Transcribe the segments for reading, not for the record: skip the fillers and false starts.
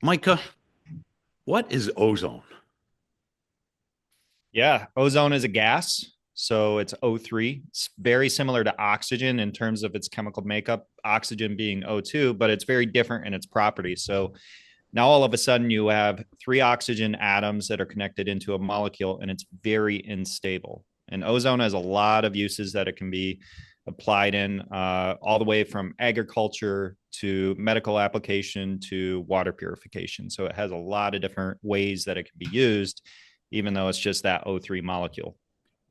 Micah, what is ozone? Yeah, ozone is a gas. So it's O3. It's very similar to oxygen in terms of its chemical makeup, oxygen being O2, but it's very different in its properties. So now all of a sudden you have three oxygen atoms that are connected into a molecule and it's very unstable. And ozone has a lot of uses that it can be applied in, all the way from agriculture to medical application to water purification. So it has a lot of different ways that it can be used, even though it's just that O3 molecule.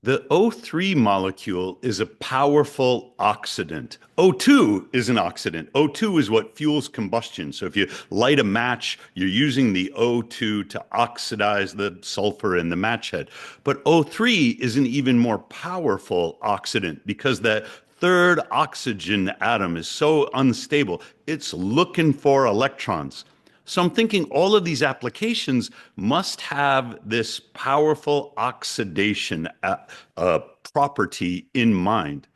The O3 molecule is a powerful oxidant. O2 is an oxidant. O2 is what fuels combustion. So if you light a match, you're using the O2 to oxidize the sulfur in the match head. But O3 is an even more powerful oxidant because that third oxygen atom is so unstable. It's looking for electrons. So I'm thinking all of these applications must have this powerful oxidation property in mind.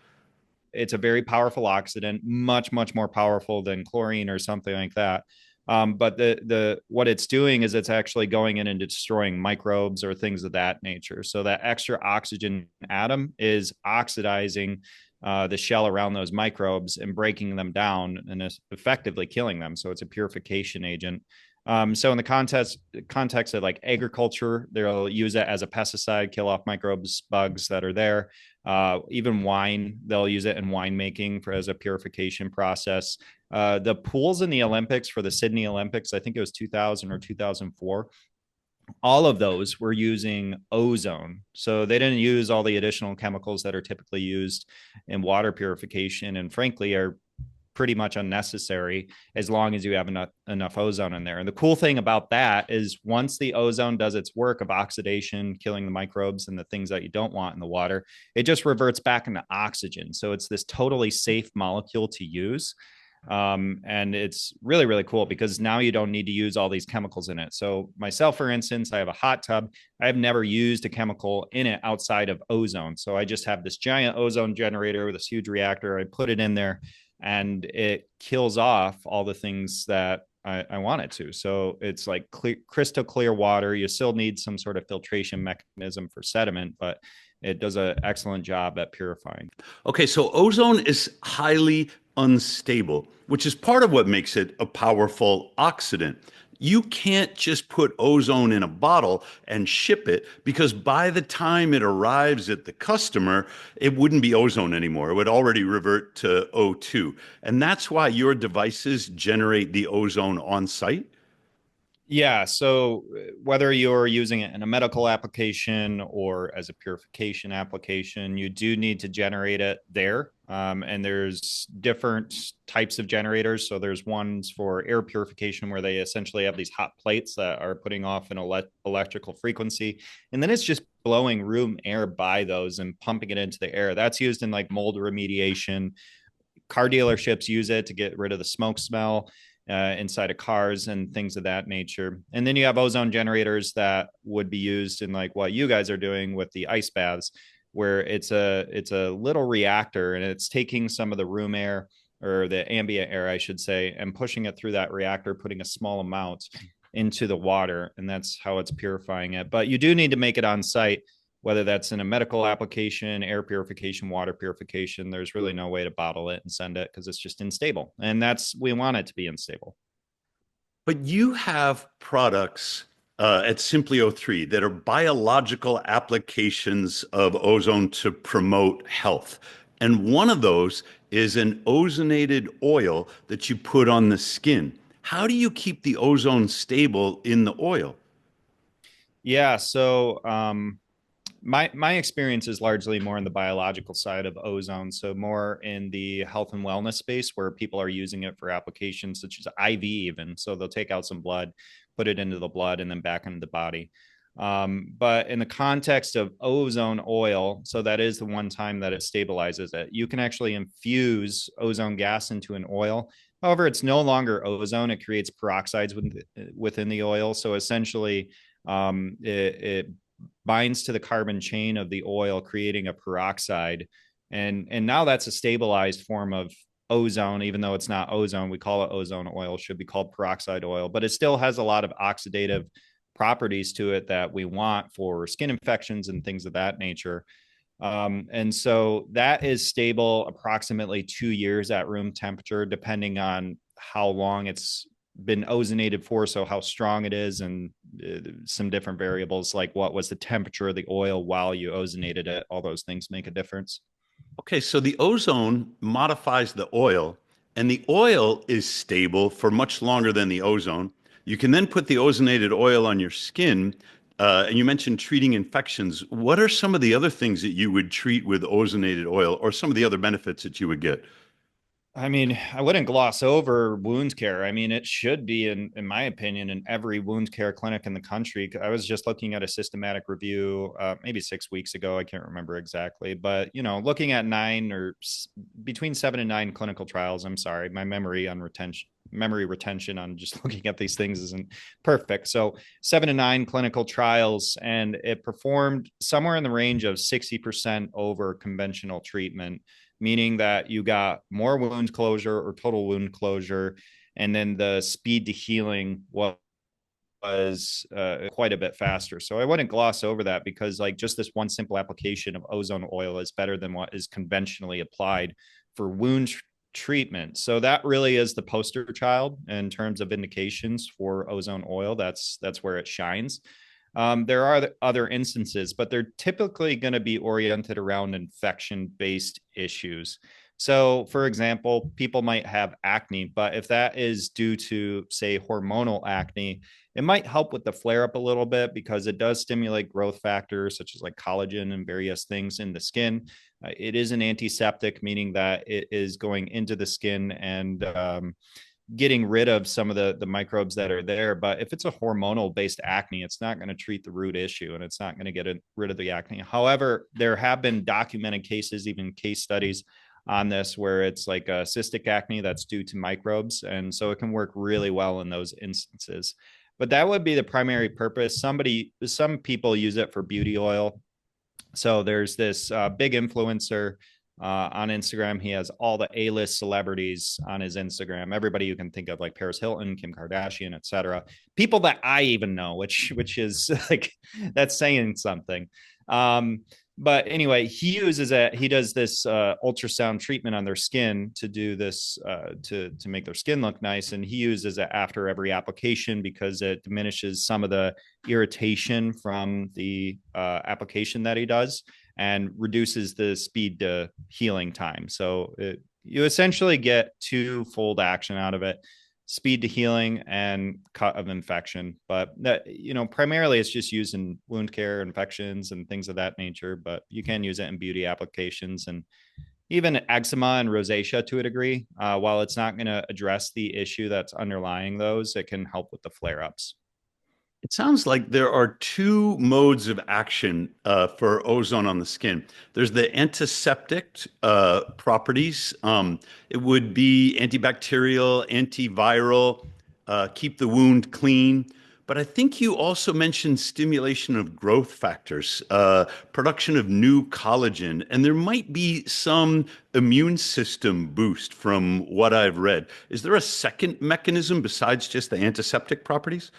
It's a very powerful oxidant, much more powerful than chlorine or something like that. But the what it's doing is it's actually going in and destroying microbes or things of that nature. So that extra oxygen atom is oxidizing the shell around those microbes and breaking them down and effectively killing them. So it's a purification agent. So in the context of like agriculture, they'll use it as a pesticide, kill off microbes, bugs that are there. Even wine, they'll use it in winemaking for as a purification process. The pools in the Olympics for the Sydney Olympics, I think it was 2000 or 2004, all of those were using ozone. So they didn't use all the additional chemicals that are typically used in water purification and frankly are pretty much unnecessary as long as you have enough ozone in there. And the cool thing about that is once the ozone does its work of oxidation, killing the microbes and the things that you don't want in the water, it just reverts back into oxygen. So it's this totally safe molecule to use. And it's really cool because now you don't need to use all these chemicals in it. So myself, for instance, I have a hot tub. I've never used a chemical in it outside of ozone. So I just have this giant ozone generator with this huge reactor. I put it in there and it kills off all the things that I want it to. So it's like crystal clear water. You still need some sort of filtration mechanism for sediment, but it does an excellent job at purifying. Okay, so ozone is highly unstable, which is part of what makes it a powerful oxidant. You can't just put ozone in a bottle and ship it because by the time it arrives at the customer, it wouldn't be ozone anymore. It would already revert to O2. And that's why your devices generate the ozone on site. Yeah. So whether you're using it in a medical application or as a purification application, you do need to generate it there. And there's different types of generators. So there's ones for air purification where they essentially have these hot plates that are putting off an electrical frequency. And then it's just blowing room air by those and pumping it into the air. That's used in like mold remediation. Car dealerships use it to get rid of the smoke smell inside of cars and things of that nature. And then you have ozone generators that would be used in like what you guys are doing with the ice baths, where it's a little reactor and it's taking some of the room air or the ambient air, I should say, and pushing it through that reactor, putting a small amount into the water, and that's how it's purifying it. But you do need to make it on site, whether that's in a medical application, air purification, water purification. There's really no way to bottle it and send it because it's just unstable. And we want it to be unstable. But you have products at SimplyO3 that are biological applications of ozone to promote health. And one of those is an ozonated oil that you put on the skin. How do you keep the ozone stable in the oil? Yeah. So, my experience is largely more in the biological side of ozone, so more in the health and wellness space where people are using it for applications such as IV even. So they'll take out some blood, put it into the blood, and then back into the body. But in the context of ozone oil, so that is the one time that it stabilizes it. You can actually infuse ozone gas into an oil. However, it's no longer ozone. It creates peroxides within the oil. So essentially, it binds to the carbon chain of the oil, creating a peroxide. And now that's a stabilized form of ozone, even though it's not ozone. We call it ozone oil, should be called peroxide oil, but it still has a lot of oxidative properties to it that we want for skin infections and things of that nature. And so that is stable approximately 2 years at room temperature, depending on how long it's been ozonated for, so how strong it is, and some different variables like what was the temperature of the oil while you ozonated it. All those things make a difference. Okay, so the ozone modifies the oil, and the oil is stable for much longer than the ozone. You can then put the ozonated oil on your skin. And you mentioned treating infections. What are some of the other things that you would treat with ozonated oil, or some of the other benefits that you would get? I mean, I wouldn't gloss over wound care. I mean, it should be, in my opinion, in every wound care clinic in the country. I was just looking at a systematic review maybe 6 weeks ago. I can't remember exactly, but looking at between 7 and 9 clinical trials. I'm sorry, my memory retention on just looking at these things isn't perfect. So 7 to 9 clinical trials, and it performed somewhere in the range of 60% over conventional treatment, meaning that you got more wound closure or total wound closure. And then the speed to healing was quite a bit faster. So I wouldn't gloss over that, because like just this one simple application of ozone oil is better than what is conventionally applied for wound treatment. So that really is the poster child in terms of indications for ozone oil. That's where it shines. There are other instances, but they're typically going to be oriented around infection-based issues. So, for example, people might have acne, but if that is due to, say, hormonal acne, it might help with the flare up a little bit, because it does stimulate growth factors such as like collagen and various things in the skin. It is an antiseptic, meaning that it is going into the skin and getting rid of some of the microbes that are there. But if it's a hormonal based acne, it's not going to treat the root issue, and it's not going to get rid of the acne. However, there have been documented cases, even case studies on this, where it's like a cystic acne that's due to microbes. And so it can work really well in those instances. But that would be the primary purpose. Some people use it for beauty oil. So there's this big influencer on Instagram. He has all the A-list celebrities on his Instagram. Everybody you can think of, like Paris Hilton, Kim Kardashian, etc. People that I even know, which is like, that's saying something. But anyway, he does this ultrasound treatment on their skin to do this to make their skin look nice, and he uses it after every application because it diminishes some of the irritation from the application that he does and reduces the speed to healing time. So you essentially get twofold action out of it: speed to healing and cut of infection. But that, primarily it's just used in wound care, infections, and things of that nature. But you can use it in beauty applications and even eczema and rosacea to a degree. While it's not going to address the issue that's underlying those, it can help with the flare-ups. It sounds like there are two modes of action for ozone on the skin. There's the antiseptic properties. It would be antibacterial, antiviral, keep the wound clean. But I think you also mentioned stimulation of growth factors, production of new collagen, and there might be some immune system boost from what I've read. Is there a second mechanism besides just the antiseptic properties?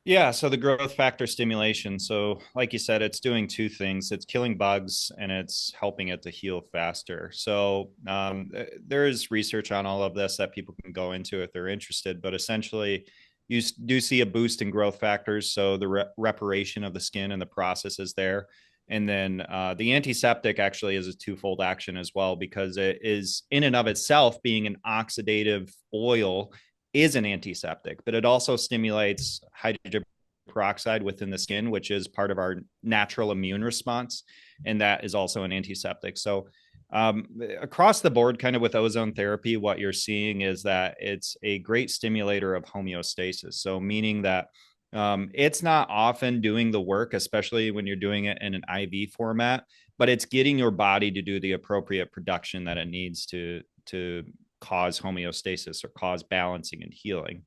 Yeah, so the growth factor stimulation. So, like you said, it's doing two things: it's killing bugs and it's helping it to heal faster. So, there is research on all of this that people can go into if they're interested. But essentially, you do see a boost in growth factors. So, the reparation of the skin and the process is there. And then the antiseptic actually is a twofold action as well, because it is in and of itself, being an oxidative oil, is an antiseptic, but it also stimulates hydrogen peroxide within the skin, which is part of our natural immune response. And that is also an antiseptic. So across the board, kind of with ozone therapy, what you're seeing is that it's a great stimulator of homeostasis. So meaning that it's not often doing the work, especially when you're doing it in an IV format, but it's getting your body to do the appropriate production that it needs to cause homeostasis or cause balancing and healing.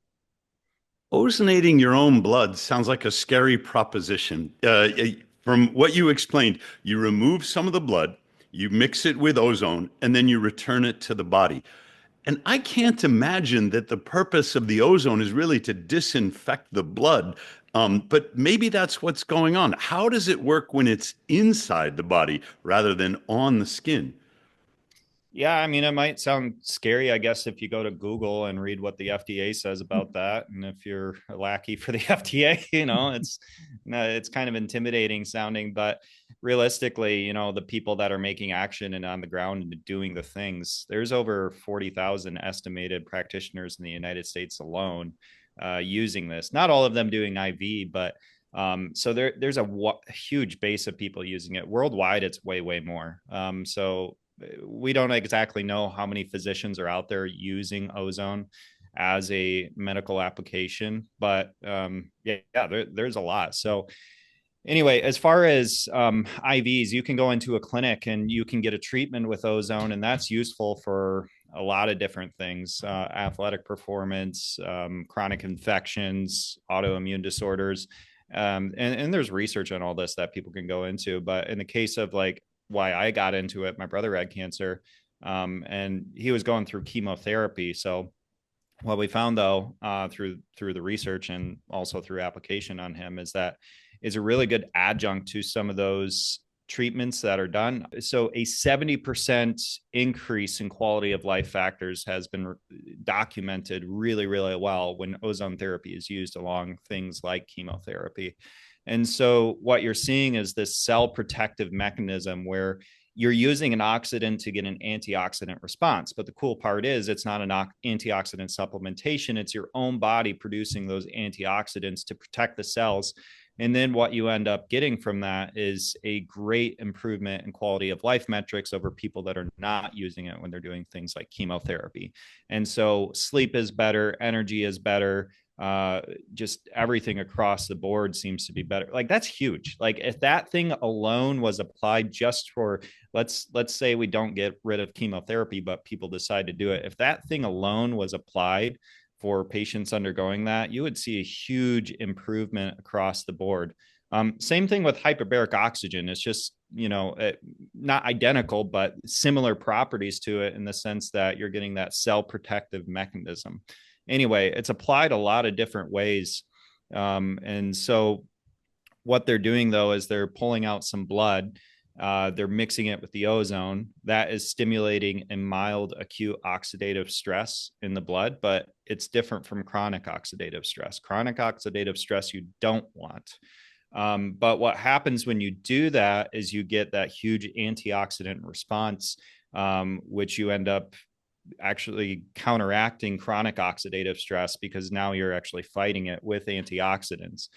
Ozonating your own blood sounds like a scary proposition. From what you explained, you remove some of the blood, you mix it with ozone, and then you return it to the body. And I can't imagine that the purpose of the ozone is really to disinfect the blood. But maybe that's what's going on. How does it work when it's inside the body rather than on the skin? Yeah, I mean, it might sound scary, I guess, if you go to Google and read what the FDA says about that. And if you're a lackey for the FDA, it's kind of intimidating sounding. But realistically, the people that are making action and on the ground and doing the things, there's over 40,000 estimated practitioners in the United States alone using this. Not all of them doing IV, but so there's a huge base of people using it worldwide. It's way, way more. So we don't exactly know how many physicians are out there using ozone as a medical application, but there's a lot. So anyway, as far as IVs, you can go into a clinic and you can get a treatment with ozone, and that's useful for a lot of different things: athletic performance, chronic infections, autoimmune disorders. And there's research on all this that people can go into. But in the case of like why I got into it, my brother had cancer, and he was going through chemotherapy. So what we found though, through the research and also through application on him, is that is a really good adjunct to some of those treatments that are done. So a 70% increase in quality of life factors has been documented really, really well when ozone therapy is used along things like chemotherapy. And so what you're seeing is this cell protective mechanism where you're using an oxidant to get an antioxidant response. But the cool part is it's not an antioxidant supplementation. It's your own body producing those antioxidants to protect the cells. And then what you end up getting from that is a great improvement in quality of life metrics over people that are not using it when they're doing things like chemotherapy. And so sleep is better, energy is better, just everything across the board seems to be better. Like that's huge. Like if that thing alone was applied just for, let's say we don't get rid of chemotherapy, but people decide to do it. If that thing alone was applied for patients undergoing that, you would see a huge improvement across the board. Same thing with hyperbaric oxygen. It's just, not identical, but similar properties to it in the sense that you're getting that cell protective mechanism. Anyway, it's applied a lot of different ways. And so what they're doing though, is they're pulling out some blood. They're mixing it with the ozone that is stimulating a mild acute oxidative stress in the blood, but it's different from chronic oxidative stress. Chronic oxidative stress you don't want. But what happens when you do that is you get that huge antioxidant response, which you end up actually counteracting chronic oxidative stress because now you're actually fighting it with antioxidants.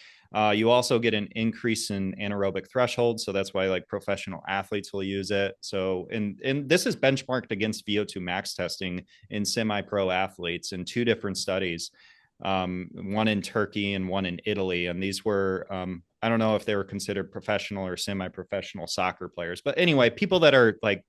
You also get an increase in anaerobic threshold. So that's why like professional athletes will use it. So, and this is benchmarked against VO2 max testing in semi-pro athletes in two different studies, one in Turkey and one in Italy. And these were, I don't know if they were considered professional or semi-professional soccer players, but anyway, people that are like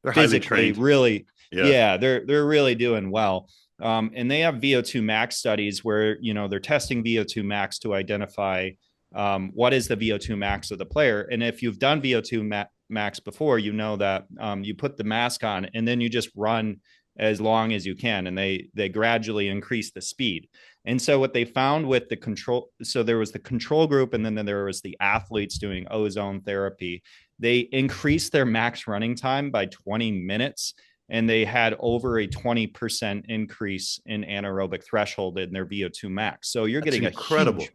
They're physically really, yeah, they're really doing well. And they have VO2 max studies where, they're testing VO2 max to identify what is the VO2 max of the player. And if you've done VO2 max before, you know that you put the mask on and then you just run as long as you can. And they gradually increase the speed. And so what they found with the control, so there was the control group and then there was the athletes doing ozone therapy. They increased their max running time by 20 minutes. And they had over a 20% increase in anaerobic threshold in their VO2 max. So you're getting incredible.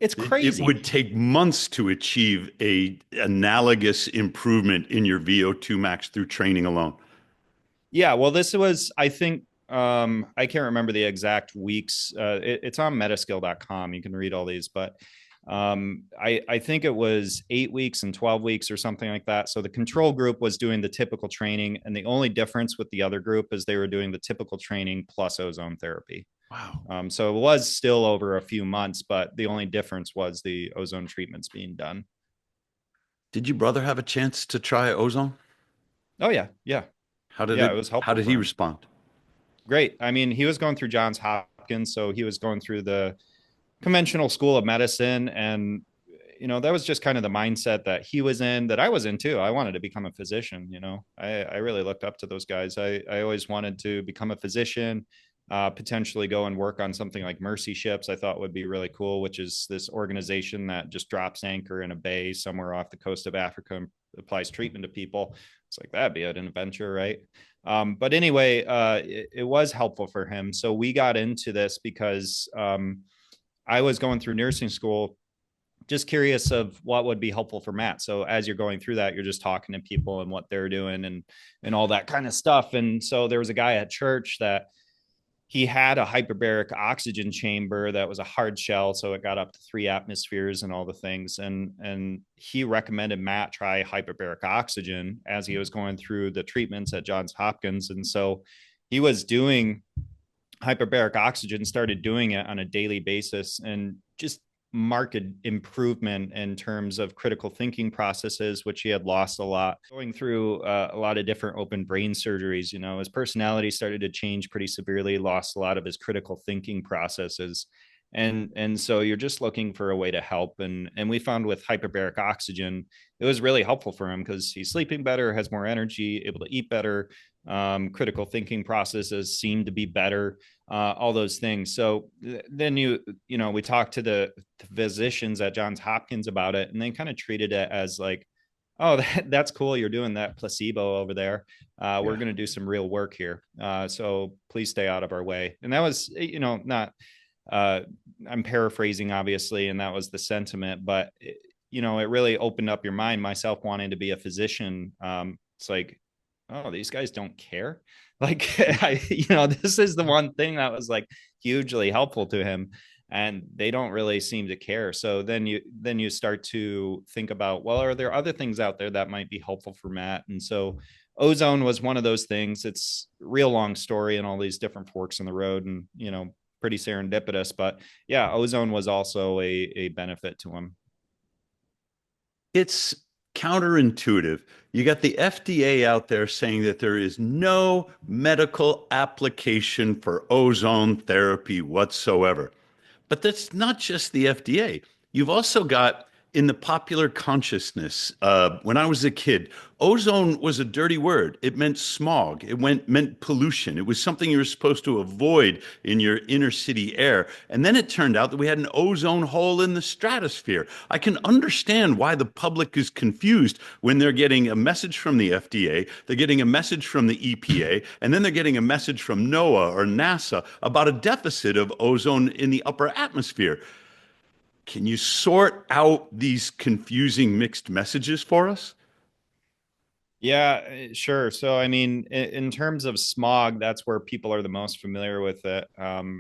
It's crazy. It would take months to achieve a analogous improvement in your VO2 max through training alone. Yeah, well, this was, I think, I can't remember the exact weeks. It's on metaskill.com. You can read all these, but I think it was 8 weeks and 12 weeks or something like that. So the control group was doing the typical training. And the only difference with the other group is they were doing the typical training plus ozone therapy. Wow. So it was still over a few months, but the only difference was the ozone treatments being done. Did your brother have a chance to try ozone? Oh yeah. Yeah. It was How helpful did for he him. respond? Great. I mean, he was going through Johns Hopkins, so he was going through the conventional school of medicine, and that was just kind of the mindset that he was in, that I was in too. I wanted to become a physician. I really looked up to those guys. I always wanted to become a physician, potentially go and work on something like Mercy Ships. I thought would be really cool, which is this organization that just drops anchor in a bay somewhere off the coast of Africa and applies treatment to people. It's like, that'd be an adventure, right? But anyway, it was helpful for him. So we got into this because I was going through nursing school, just curious of what would be helpful for Matt. So as you're going through that, you're just talking to people and what they're doing and all that kind of stuff. And so there was a guy at church that he had a hyperbaric oxygen chamber that was a hard shell, so it got up to 3 atmospheres and all the things. And he recommended Matt try hyperbaric oxygen as he was going through the treatments at Johns Hopkins. And so he was doing hyperbaric oxygen, started doing it on a daily basis, and just marked improvement in terms of critical thinking processes, which he had lost a lot going through a lot of different open brain surgeries. His personality started to change pretty severely, lost a lot of his critical thinking processes. And so you're just looking for a way to help. And we found with hyperbaric oxygen, it was really helpful for him because he's sleeping better, has more energy, able to eat better. Critical thinking processes seem to be better, all those things. So then we talked to the physicians at Johns Hopkins about it, and they kind of treated it as like, oh, that's cool. You're doing that placebo over there. We're going to do some real work here. So please stay out of our way. And that was, not, I'm paraphrasing obviously, and that was the sentiment, but it really opened up your mind. Myself wanting to be a physician. It's like, oh, these guys don't care. Like, this is the one thing that was like hugely helpful to him, and they don't really seem to care. So then you start to think about, well, are there other things out there that might be helpful for Matt? And so ozone was one of those things. It's a real long story and all these different forks in the road, and pretty serendipitous, but yeah, ozone was also a benefit to him. It's counterintuitive. You got the FDA out there saying that there is no medical application for ozone therapy whatsoever. But that's not just the FDA. You've also got in the popular consciousness, when I was a kid, ozone was a dirty word. It meant smog. It meant pollution. It was something you were supposed to avoid in your inner city air. And then it turned out that we had an ozone hole in the stratosphere. I can understand why the public is confused when they're getting a message from the FDA, they're getting a message from the EPA, and then they're getting a message from NOAA or NASA about a deficit of ozone in the upper atmosphere. Can you sort out these confusing mixed messages for us? Yeah, sure. So, I mean, in terms of smog, that's where people are the most familiar with it,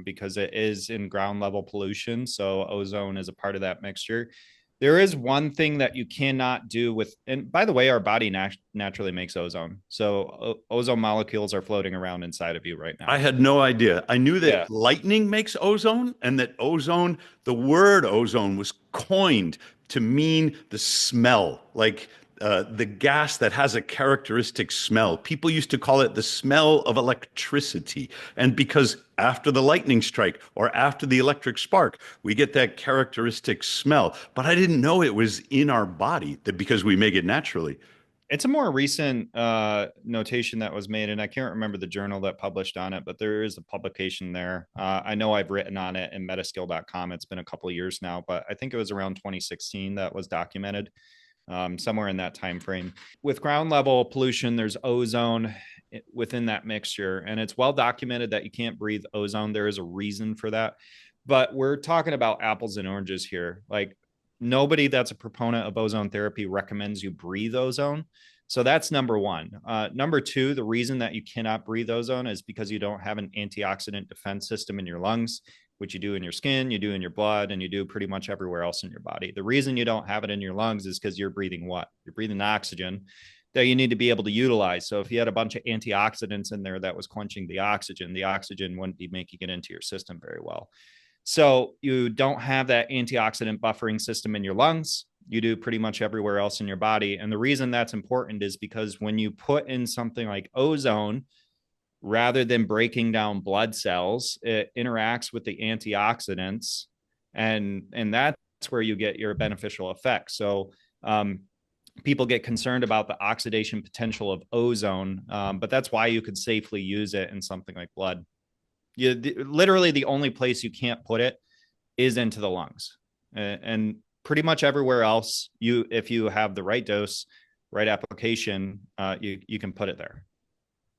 because it is in ground level pollution. So, ozone is a part of that mixture. There is one thing that you cannot do with, and by the way, our body naturally makes ozone. So, ozone molecules are floating around inside of you right I now. had no idea. I knew Yeah. that lightning makes ozone and that ozone, the word ozone was coined to mean the smell, like the gas that has a characteristic smell. People used to call it the smell of electricity. And because after the lightning strike or after the electric spark, we get that characteristic smell. But I didn't know it was in our body that because we make it naturally. It's a more recent notation that was made, and I can't remember the journal that published on it, but there is a publication there. I know I've written on it in metaskill.com. It's been a couple of years now, but I think it was around 2016 that was documented, somewhere in that time frame. With ground level pollution, there's ozone within that mixture, and it's well documented that you can't breathe ozone. There is a reason for that, but we're talking about apples and oranges here. Like, nobody that's a proponent of ozone therapy recommends you breathe ozone. So that's number one. Number two, the reason that you cannot breathe ozone is because you don't have an antioxidant defense system in your lungs, which you do in your skin, you do in your blood, and you do pretty much everywhere else in your body. The reason you don't have it in your lungs is because you're breathing what? You're breathing oxygen that you need to be able to utilize. So if you had a bunch of antioxidants in there that was quenching the oxygen wouldn't be making it into your system very well. So you don't have that antioxidant buffering system in your lungs. You do pretty much everywhere else in your body. And the reason that's important is because when you put in something like ozone, rather than breaking down blood cells, it interacts with the antioxidants, and that where you get your beneficial effects. So people get concerned about the oxidation potential of ozone, but that's why you could safely use it in something like blood. Literally the only place you can't put it is into the lungs, and pretty much everywhere else, if you have the right dose, right application, you can put it there.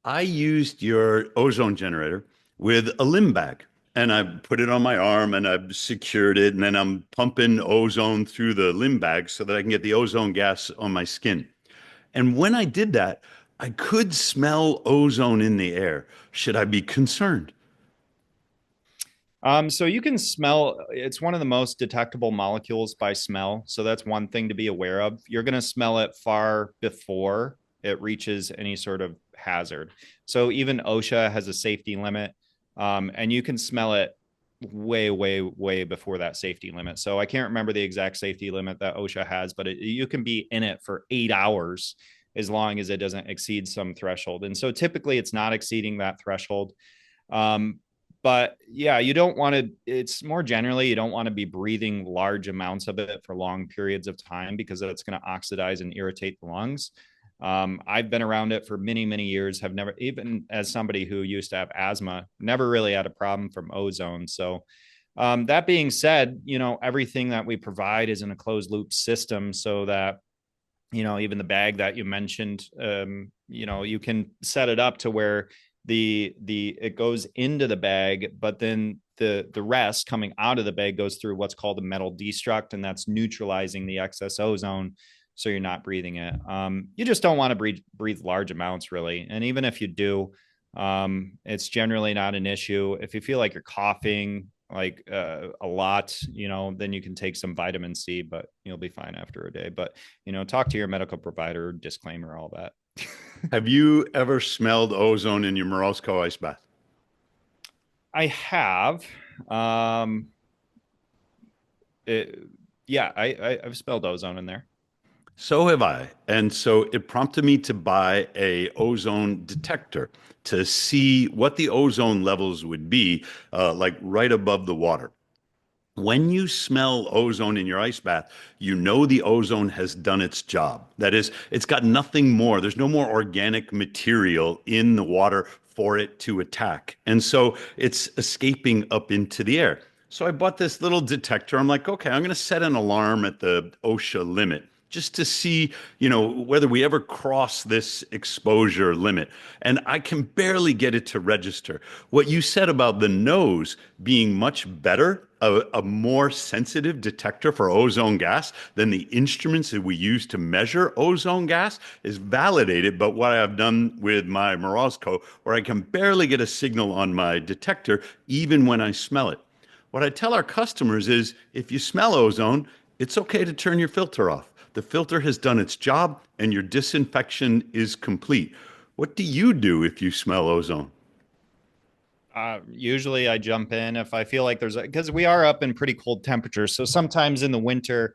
I used your ozone generator with a limb bag, and I put it on my arm and I've secured it, and then I'm pumping ozone through the limb bag so that I can get the ozone gas on my skin. And when I did that, I could smell ozone in the air. Should I be concerned? So you can smell, it's one of the most detectable molecules by smell. So that's one thing to be aware of. You're going to smell it far before it reaches any sort of hazard. So even OSHA has a safety limit, and you can smell it way, way, way before that safety limit. So I can't remember the exact safety limit that OSHA has, but you can be in it for 8 hours as long as it doesn't exceed some threshold. And so typically it's not exceeding that threshold. But yeah, you don't want to, it's more generally, you don't want to be breathing large amounts of it for long periods of time because it's going to oxidize and irritate the lungs. I've been around it for many, many years, have never, even as somebody who used to have asthma, never really had a problem from ozone. So that being said, everything that we provide is in a closed loop system so that, even the bag that you mentioned, you can set it up to where it goes into the bag, but then the rest coming out of the bag goes through what's called a metal destruct, and that's neutralizing the excess ozone, so you're not breathing it. You just don't want to breathe large amounts, really, and even if you do, it's generally not an issue. If you feel like you're coughing like a lot, then you can take some vitamin C, but you'll be fine after a day. But talk to your medical provider, disclaimer, all that. Have you ever smelled ozone in your Morosco ice bath? I have. Um, it, yeah, I've spelled ozone in there. So have I. And so it prompted me to buy a ozone detector to see what the ozone levels would be, like right above the water. When you smell ozone in your ice bath, you know the ozone has done its job. That is, it's got nothing more. There's no more organic material in the water for it to attack. And so it's escaping up into the air. So I bought this little detector. I'm like, okay, I'm going to set an alarm at the OSHA limit just to see, whether we ever cross this exposure limit. And I can barely get it to register. What you said about the nose being much better, a more sensitive detector for ozone gas than the instruments that we use to measure ozone gas is validated. But what I've done with my Morosco, where I can barely get a signal on my detector, even when I smell it. What I tell our customers is if you smell ozone, it's okay to turn your filter off. The filter has done its job and your disinfection is complete. What do you do if you smell ozone? Usually I jump in if I feel like because we are up in pretty cold temperatures. So sometimes in the winter,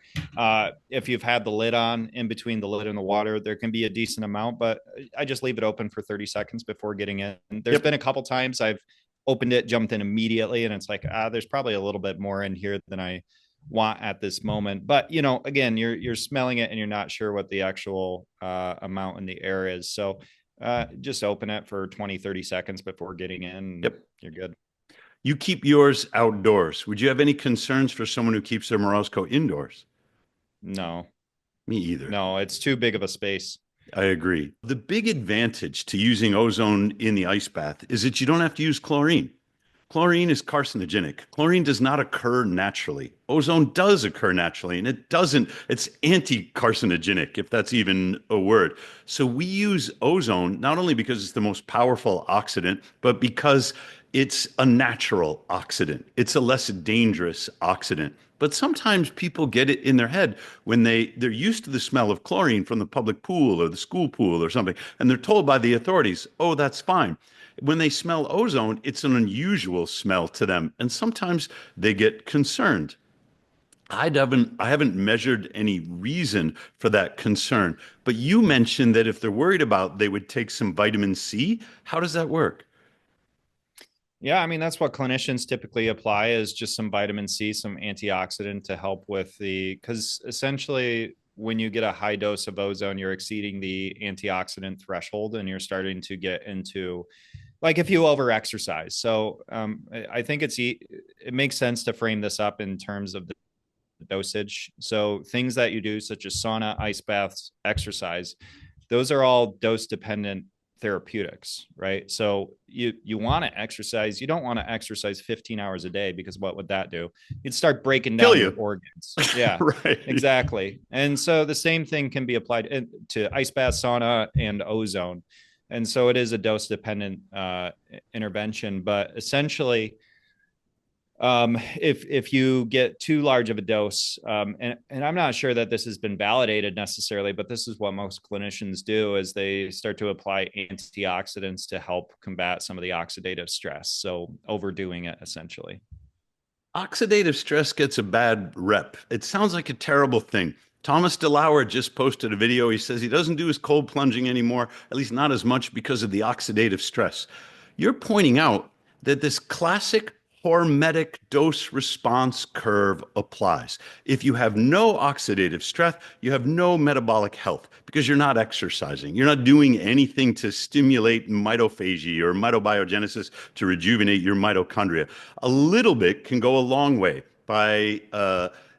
if you've had the lid on in between the lid and the water, there can be a decent amount, but I just leave it open for 30 seconds before getting in. There's been a couple times I've opened it, jumped in immediately, and it's like, there's probably a little bit more in here than I want at this moment. But again, you're smelling it and you're not sure what the actual amount in the air is. So just open it for 20, 30 seconds before getting in. Yep. You're good. You keep yours outdoors. Would you have any concerns for someone who keeps their Morosco indoors? No, Me either. no, it's too big of a space. I agree. The big advantage to using ozone in the ice bath is that you don't have to use chlorine. Chlorine is carcinogenic. Chlorine does not occur naturally. Ozone does occur naturally, and it's anti-carcinogenic, if that's even a word. So we use ozone not only because it's the most powerful oxidant, but because it's a natural oxidant. It's a less dangerous oxidant. But sometimes people get it in their head when they're used to the smell of chlorine from the public pool or the school pool or something, and they're told by the authorities, oh, that's fine. When they smell ozone, it's an unusual smell to them, and sometimes they get concerned. I haven't measured any reason for that concern, but you mentioned that if they're worried about, they would take some vitamin C. How does that work? Yeah, I mean, that's what clinicians typically apply is just some vitamin C, some antioxidant to help with because essentially when you get a high dose of ozone, you're exceeding the antioxidant threshold and you're starting to get into like if you over exercise. So I think it makes sense to frame this up in terms of the dosage. So things that you do, such as sauna, ice baths, exercise, those are all dose dependent therapeutics, right? So you want to exercise. You don't want to exercise 15 hours a day because what would that do? You'd start breaking Kill down your you. organs. Yeah, Right. exactly. And so the same thing can be applied to ice bath, sauna, and ozone. And so it is a dose dependent intervention, but essentially if you get too large of a dose, and I'm not sure that this has been validated necessarily, but this is what most clinicians do is they start to apply antioxidants to help combat some of the oxidative stress. So overdoing it essentially. Oxidative stress gets a bad rep. It sounds like a terrible thing. Thomas DeLauer just posted a video. He says he doesn't do his cold plunging anymore, at least not as much because of the oxidative stress. You're pointing out that this classic hormetic dose response curve applies. If you have no oxidative stress, you have no metabolic health because you're not exercising. You're not doing anything to stimulate mitophagy or mitobiogenesis to rejuvenate your mitochondria. A little bit can go a long way by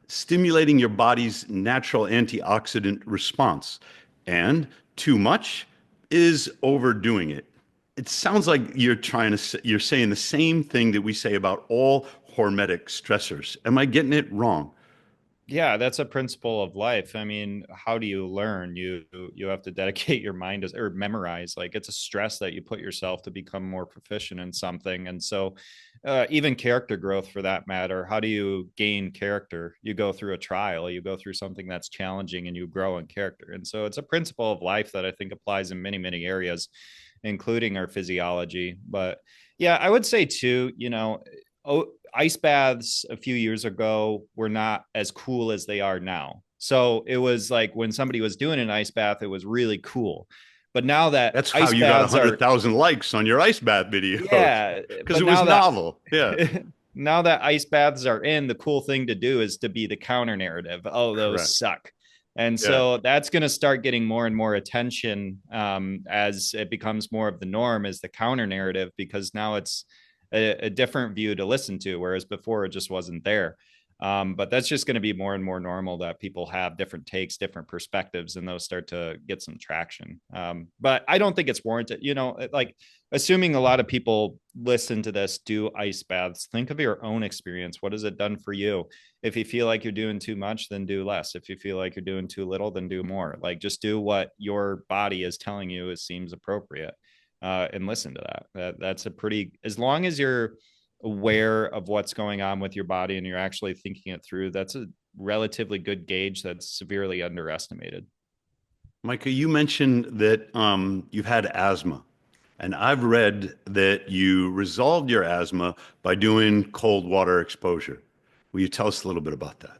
stimulating your body's natural antioxidant response. And too much is overdoing it. It sounds like you're saying the same thing that we say about all hormetic stressors. Am I getting it wrong? Yeah, that's a principle of life. I mean, how do you learn? You have to dedicate your mind to or memorize. Like it's a stress that you put yourself to become more proficient in something. And so, even character growth for that matter, how do you gain character? You go through a trial, you go through something that's challenging, and you grow in character. And so, it's a principle of life that I think applies in many many areas, including our physiology. But yeah, I would say too, ice baths a few years ago were not as cool as they are now. So it was like when somebody was doing an ice bath, it was really cool. But now that That's how ice you got baths are, 100,000 likes on your ice bath videos yeah, because but it was now that novel. Yeah, now that ice baths are in, the cool thing to do is to be the counter narrative. Oh, those correct. suck. And Yeah. so that's going to start getting more and more attention as it becomes more of the norm as the counter narrative, because now it's a different view to listen to, whereas before it just wasn't there. But that's just going to be more and more normal that people have different takes, different perspectives, and those start to get some traction. But I don't think it's warranted. Like assuming a lot of people listen to this, do ice baths, think of your own experience. What has it done for you? If you feel like you're doing too much, then do less. If you feel like you're doing too little, then do more. Like just do what your body is telling you it seems appropriate, and listen to that's a pretty, as long as you're aware of what's going on with your body and you're actually thinking it through, that's a relatively good gauge that's severely underestimated. Micah, you mentioned that you've had asthma, and I've read that you resolved your asthma by doing cold water exposure. Will you tell us a little bit about that?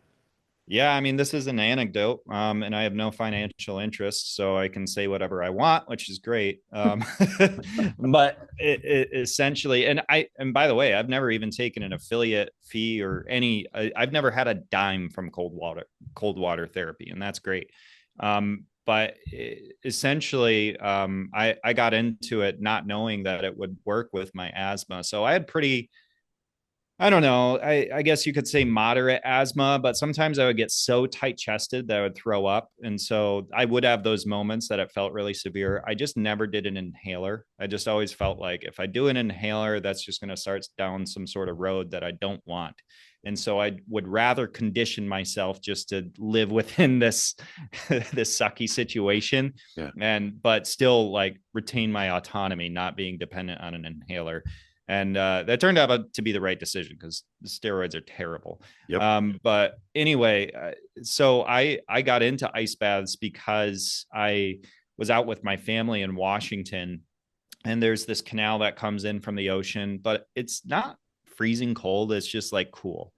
Yeah, I mean, this is an anecdote, and I have no financial interest, so I can say whatever I want, which is great. But it essentially, and by the way, I've never even taken an affiliate fee or I've never had a dime from cold water therapy, and that's great. But essentially, I got into it not knowing that it would work with my asthma, so I had pretty, I don't know. I guess you could say moderate asthma, but sometimes I would get so tight chested that I would throw up. And so I would have those moments that it felt really severe. I just never did an inhaler. I just always felt like if I do an inhaler, that's just going to start down some sort of road that I don't want. And so I would rather condition myself just to live within this this sucky situation Yeah. but still like retain my autonomy, not being dependent on an inhaler. And that turned out to be the right decision because the steroids are terrible. Yep. But anyway, so I got into ice baths because I was out with my family in Washington, and there's this canal that comes in from the ocean, but it's not freezing cold. It's just like cool.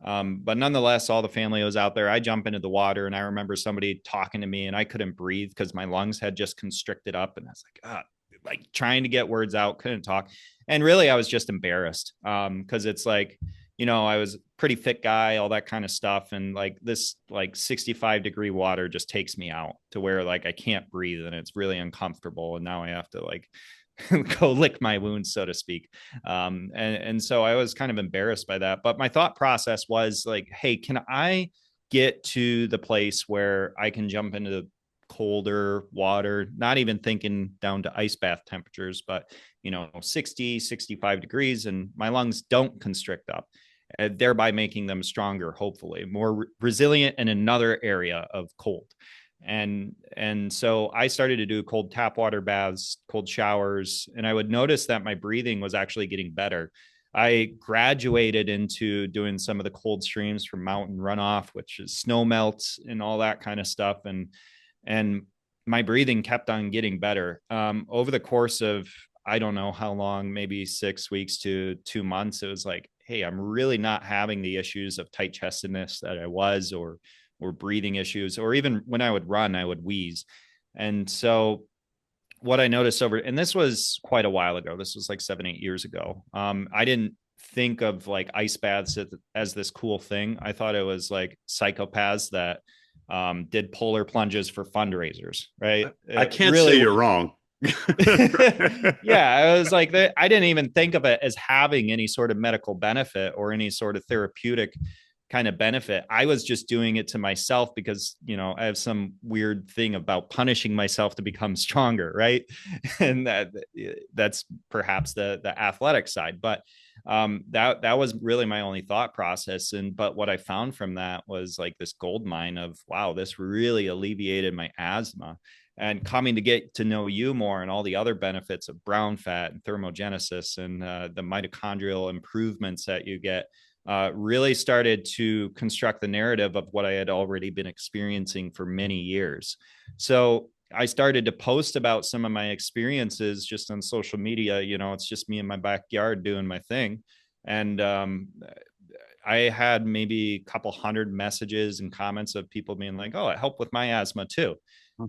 But nonetheless, all the family was out there. I jump into the water, and I remember somebody talking to me, and I couldn't breathe because my lungs had just constricted up, and I was like, like trying to get words out, couldn't talk. And really I was just embarrassed. Cause it's like, I was a pretty fit guy, all that kind of stuff. And like this, like 65-degree water just takes me out to where like I can't breathe and it's really uncomfortable. And now I have to like go lick my wounds, so to speak. And so I was kind of embarrassed by that. But my thought process was like, hey, can I get to the place where I can jump into the colder water, not even thinking down to ice bath temperatures, but 60, 65 degrees, and my lungs don't constrict up, thereby making them stronger, hopefully more resilient in another area of cold. And so I started to do cold tap water baths, cold showers, and I would notice that my breathing was actually getting better. I graduated into doing some of the cold streams from mountain runoff, which is snow melts and all that kind of stuff. And my breathing kept on getting better. Over the course of, I don't know how long, maybe 6 weeks to 2 months, it was like, hey, I'm really not having the issues of tight chestedness that I was, or breathing issues, or even when I would run, I would wheeze. And so what I noticed and this was quite a while ago, this was like 7, 8 years ago. I didn't think of like ice baths as this cool thing. I thought it was like psychopaths that did polar plunges for fundraisers, right? I can't say you're wrong. Yeah, I was like, I didn't even think of it as having any sort of medical benefit or any sort of therapeutic kind of benefit. I was just doing it to myself because, I have some weird thing about punishing myself to become stronger, right? And that's perhaps the athletic side, but that was really my only thought process. But what I found from that was like this gold mine of, wow, this really alleviated my asthma. And coming to get to know you more and all the other benefits of brown fat and thermogenesis and the mitochondrial improvements that you get, really started to construct the narrative of what I had already been experiencing for many years. So I started to post about some of my experiences just on social media. It's just me in my backyard doing my thing. And I had maybe a couple hundred messages and comments of people being like, oh, it helped with my asthma too.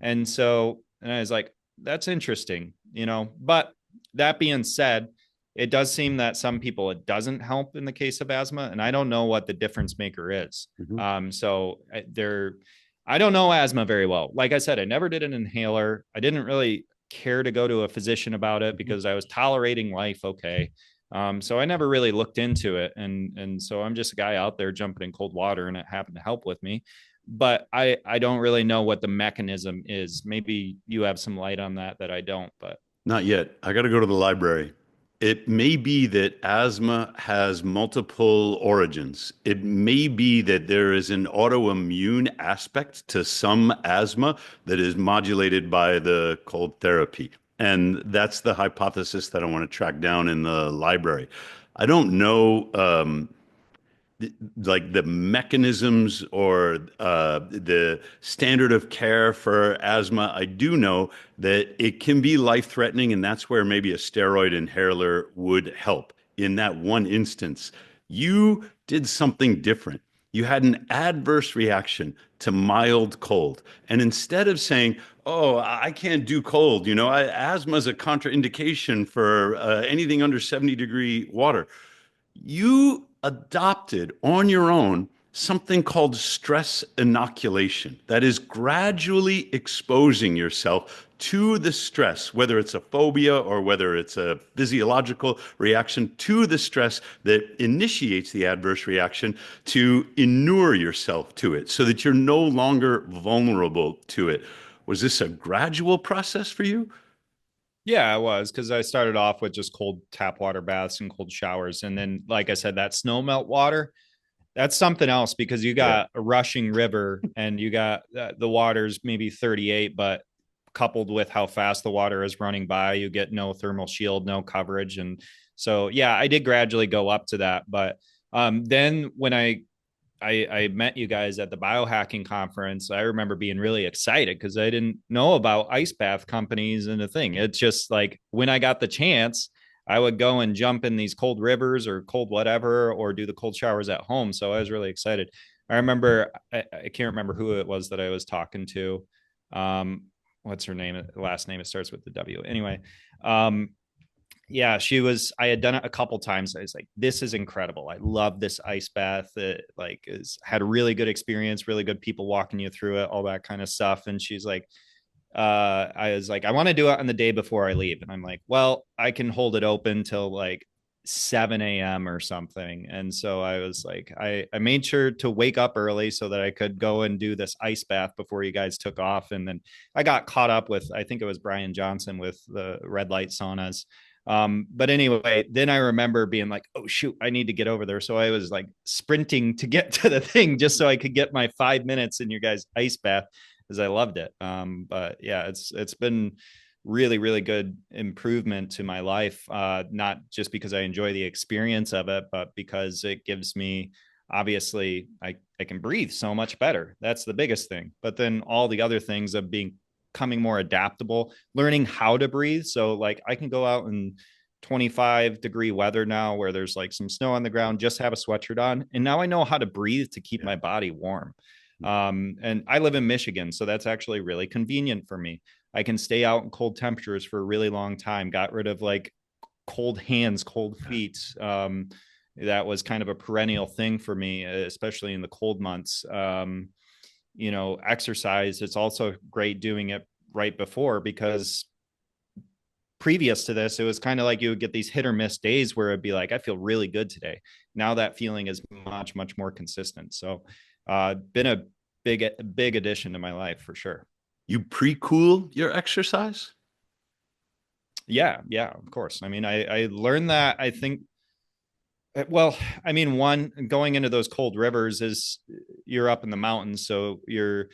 And I was like, that's interesting, but that being said, it does seem that some people, it doesn't help in the case of asthma. And I don't know what the difference maker is. I don't know asthma very well. Like I said, I never did an inhaler. I didn't really care to go to a physician about it because I was tolerating life okay. So I never really looked into it. And so I'm just a guy out there jumping in cold water, and it happened to help with me. But I don't really know what the mechanism is. Maybe you have some light on that I don't, but. Not yet. I got to go to the library. It may be that asthma has multiple origins. It may be that there is an autoimmune aspect to some asthma that is modulated by the cold therapy. And that's the hypothesis that I want to track down in the library. I don't know like the mechanisms or the standard of care for asthma. I do know that it can be life-threatening, and that's where maybe a steroid inhaler would help. In that one instance, you did something different. You had an adverse reaction to mild cold. And instead of saying, oh, I can't do cold, asthma is a contraindication for anything under 70-degree water, you adopted on your own something called stress inoculation. That is gradually exposing yourself to the stress, whether it's a phobia or whether it's a physiological reaction to the stress that initiates the adverse reaction, to inure yourself to it so that you're no longer vulnerable to it. Was this a gradual process for you? Yeah, it was, because I started off with just cold tap water baths and cold showers. And then, like I said, that snow melt water, that's something else, because you Yeah. got a rushing river and you got the water's maybe 38, but coupled with how fast the water is running by, you get no thermal shield, no coverage. And so, yeah, I did gradually go up to that. But then when I met you guys at the biohacking conference, I remember being really excited because I didn't know about ice bath companies and the thing. It's just like when I got the chance, I would go and jump in these cold rivers or cold whatever, or do the cold showers at home. So I was really excited. I remember, I can't remember who it was that I was talking to. What's her name? Last name, it starts with the W. Anyway, Um, yeah, I had done it a couple times. I was like, this is incredible. I love this ice bath. It like is had a really good experience, really good people walking you through it, all that kind of stuff. And she's like, I was like, I want to do it on the day before I leave. And I'm like, well, I can hold it open till like 7 a.m. or something. And so I was like, I made sure to wake up early so that I could go and do this ice bath before you guys took off. And then I got caught up with, I think it was Brian Johnson with the red light saunas. But anyway, then I remember being like, oh shoot, I need to get over there. So I was like sprinting to get to the thing just so I could get my 5 minutes in your guys' ice bath because I loved it. But yeah, it's been really, really good improvement to my life. Not just because I enjoy the experience of it, but because it gives me obviously I can breathe so much better. That's the biggest thing. But then all the other things of becoming more adaptable, learning how to breathe. So like I can go out in 25-degree weather now where there's like some snow on the ground, just have a sweatshirt on. And now I know how to breathe to keep my body warm. And I live in Michigan, so that's actually really convenient for me. I can stay out in cold temperatures for a really long time. Got rid of like cold hands, cold feet. That was kind of a perennial thing for me, especially in the cold months. Exercise, it's also great doing it right before because previous to this, it was kind of like you would get these hit or miss days where it'd be like, I feel really good today. Now that feeling is much, much more consistent. So been a big addition to my life for sure. You pre-cool your exercise? Yeah, of course. I mean, I learned that. I think, well, I mean, one, going into those cold rivers is you're up in the mountains, so you're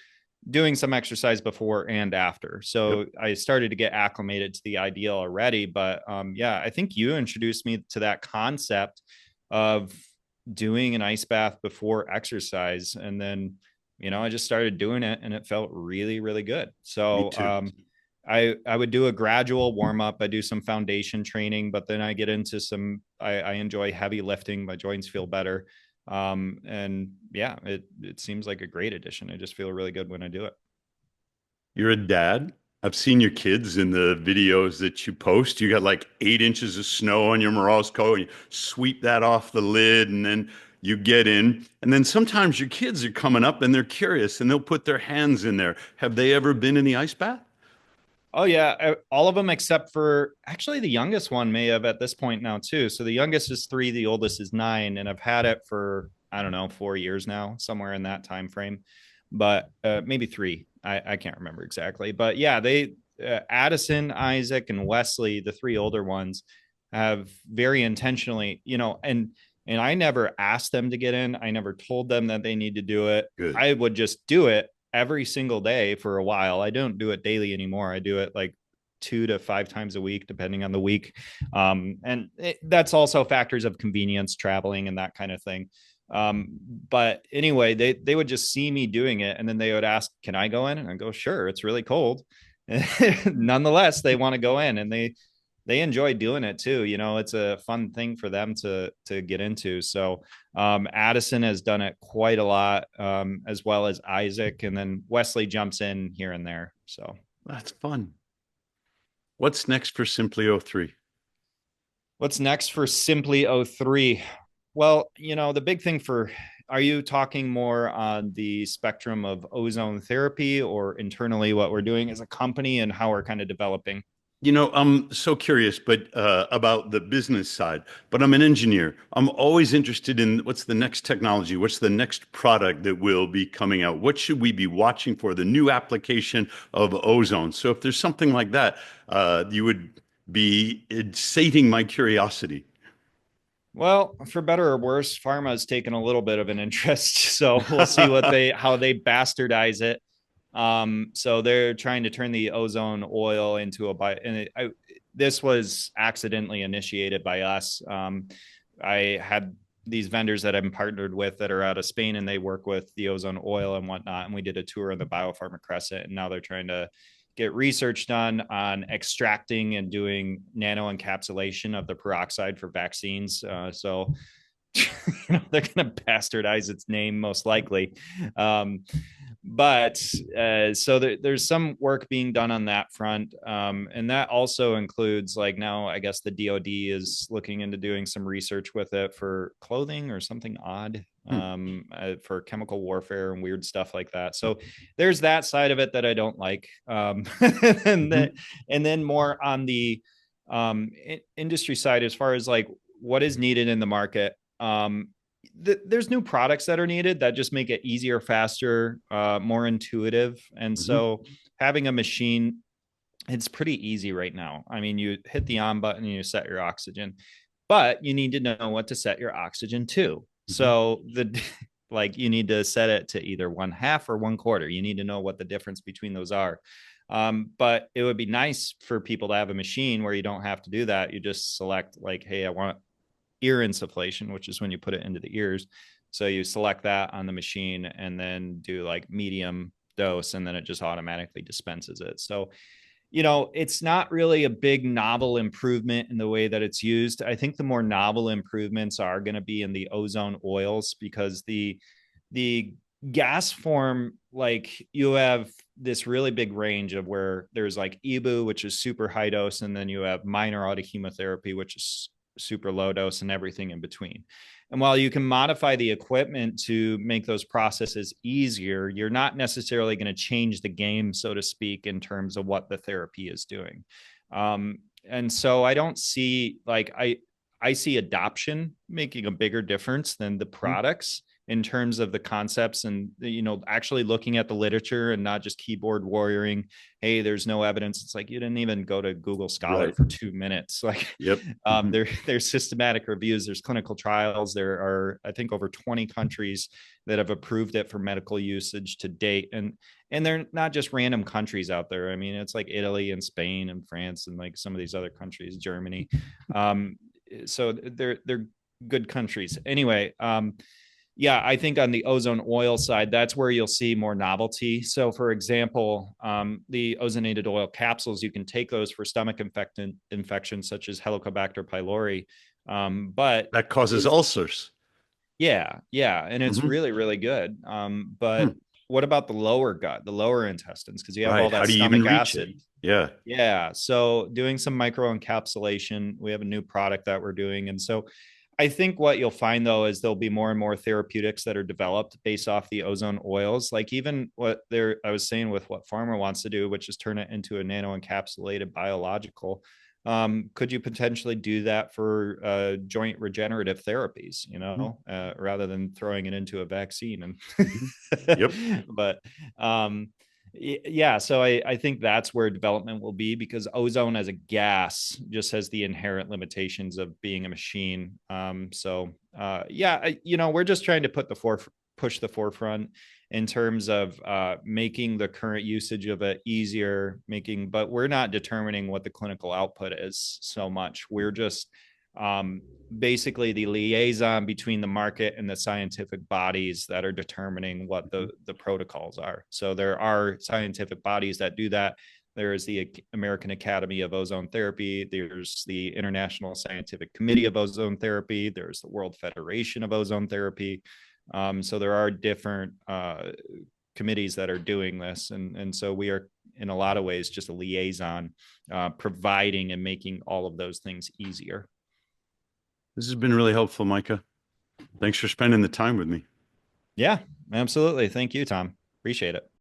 doing some exercise before and after. Yep. So I started to get acclimated to the ideal already. But yeah, I think you introduced me to that concept of doing an ice bath before exercise. And then, I just started doing it and it felt really, really good. Me So too. I would do a gradual warm up. I do some foundation training, but then I get into I enjoy heavy lifting. My joints feel better. And yeah, it seems like a great addition. I just feel really good when I do it. You're a dad. I've seen your kids in the videos that you post. You got like 8 inches of snow on your Morozko, and you sweep that off the lid, and then you get in. And then sometimes your kids are coming up and they're curious and they'll put their hands in there. Have they ever been in the ice bath? Oh yeah, all of them except for actually the youngest one may have at this point now too. So the youngest is 3, the oldest is 9, and I've had it for I don't know 4 years now, somewhere in that time frame, but maybe 3. I can't remember exactly, but yeah, they Addison, Isaac, and Wesley, the 3 older ones, have very intentionally, and I never asked them to get in. I never told them that they need to do it. Good. I would just do it every single day for a while. I don't do it daily anymore. I do it like 2 to 5 times a week, depending on the week. That's also factors of convenience, traveling, and that kind of thing. But anyway, they would just see me doing it, and then they would ask, "Can I go in?" And I go, "Sure." It's really cold. Nonetheless, they want to go in, and they enjoy doing it too. It's a fun thing for them to get into. So Addison has done it quite a lot, as well as Isaac, and then Wesley jumps in here and there. So That's fun. What's next for SimplyO3? what's next for SimplyO3? Well, the big thing are you talking more on the spectrum of ozone therapy or internally what we're doing as a company and how we're kind of developing? I'm so curious, but about the business side. But I'm an engineer. I'm always interested in what's the next technology, what's the next product that will be coming out. What should we be watching for? The new application of ozone. So if there's something like that, you would be sating my curiosity. Well, for better or worse, pharma has taken a little bit of an interest, so we'll see how they bastardize it. So they're trying to turn the ozone oil into this was accidentally initiated by us. I had these vendors that I'm partnered with that are out of Spain, and they work with the ozone oil and whatnot. And we did a tour of the biopharma crescent, and now they're trying to get research done on extracting and doing nano encapsulation of the peroxide for vaccines. So they're going to bastardize its name most likely. but so there's some work being done on that front, and that also includes, like, now I guess the DoD is looking into doing some research with it for clothing or something odd, for chemical warfare and weird stuff like that. So there's that side of it that I don't like, and then more on the industry side, as far as like what is needed in the market. There's new products that are needed that just make it easier, faster, more intuitive. And so having a machine, it's pretty easy right now. I mean, you hit the on button and you set your oxygen, but you need to know what to set your oxygen to. So like, you need to set it to either 1/2 or 1/4. You need to know what the difference between those are. But it would be nice for people to have a machine where you don't have to do that. You just select, like, hey, I want ear insufflation, which is when you put it into the ears. So you select that on the machine and then do like medium dose, and then it just automatically dispenses it. So, it's not really a big novel improvement in the way that it's used. I think the more novel improvements are going to be in the ozone oils, because the gas form, like, you have this really big range of where there's like EBU, which is super high dose, and then you have minor autochemotherapy, which is super low dose, and everything in between. And while you can modify the equipment to make those processes easier, you're not necessarily going to change the game, so to speak, in terms of what the therapy is doing. And so I don't see, like, I see adoption making a bigger difference than the products in terms of the concepts, and actually looking at the literature and not just keyboard warrioring. Hey, there's no evidence. It's like, you didn't even go to Google Scholar for 2 minutes. Like, there's systematic reviews, there's clinical trials. There are, I think, over 20 countries that have approved it for medical usage to date, and they're not just random countries out there. I mean, it's like Italy and Spain and France and like some of these other countries, Germany. So they're good countries anyway. Yeah, I think on the ozone oil side, that's where you'll see more novelty. So, for example, the ozonated oil capsules, you can take those for stomach infections such as Helicobacter pylori. But that causes ulcers. Yeah, and it's really, really good. But what about the lower gut, the lower intestines? Because you have all that How do you even stomach reach acid. it? Yeah. So doing some micro encapsulation, we have a new product that we're doing. And so I think what you'll find, though, is there'll be more and more therapeutics that are developed based off the ozone oils. Like, even I was saying with what pharma wants to do, which is turn it into a nano encapsulated biological. Could you potentially do that for joint regenerative therapies, rather than throwing it into a vaccine? And but yeah, so I think that's where development will be, because ozone as a gas just has the inherent limitations of being a machine. Yeah, we're just trying to push the forefront in terms of making the current usage of it easier, but we're not determining what the clinical output is so much. We're just basically the liaison between the market and the scientific bodies that are determining what the protocols are. So there are scientific bodies that do that. There is the American Academy of Ozone Therapy. There's the International Scientific Committee of Ozone Therapy. There's the World Federation of Ozone Therapy. So there are different committees that are doing this. And so we are, in a lot of ways, just a liaison, providing and making all of those things easier. This has been really helpful, Micah. Thanks for spending the time with me. Yeah, absolutely. Thank you, Tom. Appreciate it.